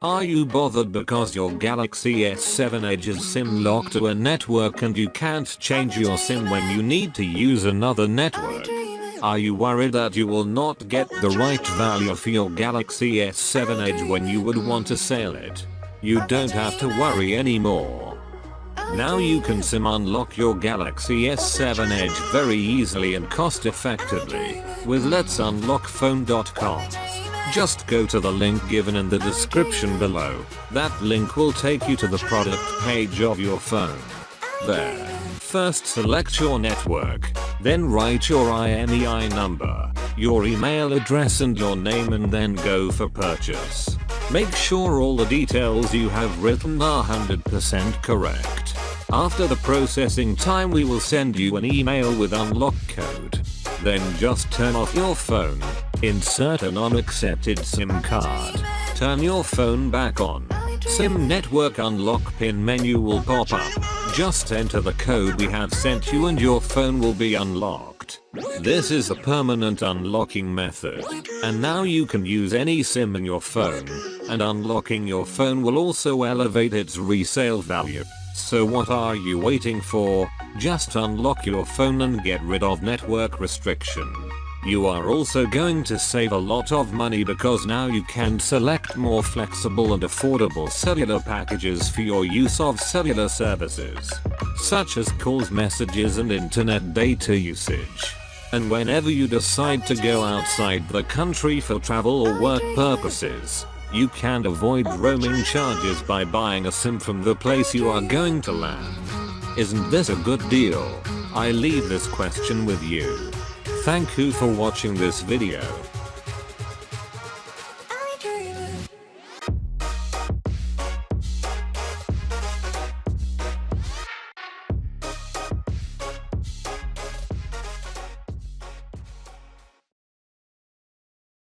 Are you bothered because your Galaxy S7 Edge is SIM locked to a network and you can't change your SIM when you need to use another network? Are you worried that you will not get the right value for your Galaxy S7 Edge when you would want to sell it? You don't have to worry anymore. Now you can SIM unlock your Galaxy S7 Edge very easily and cost effectively with let'sunlockphone.com. Just go to the link given in the description below. That link will take you to the product page of your phone. There, first select your network, then write your IMEI number, your email address and your name and then go for purchase. Make sure all the details you have written are 100% correct. After the processing time we will send you an email with unlock code. Then just turn off your phone, insert an unaccepted SIM card, turn your phone back on. SIM network unlock pin menu will pop up. Just enter the code we have sent you and your phone will be unlocked. This is a permanent unlocking method. And now you can use any SIM in your phone, and unlocking your phone will also elevate its resale value. So what are you waiting for? Just unlock your phone and get rid of network restriction. You are also going to save a lot of money because now you can select more flexible and affordable cellular packages for your use of cellular services, such as calls, messages and internet data usage. And whenever you decide to go outside the country for travel or work purposes, you can avoid roaming charges by buying a SIM from the place you are going to land. Isn't this a good deal? I leave this question with you. Thank you for watching this video.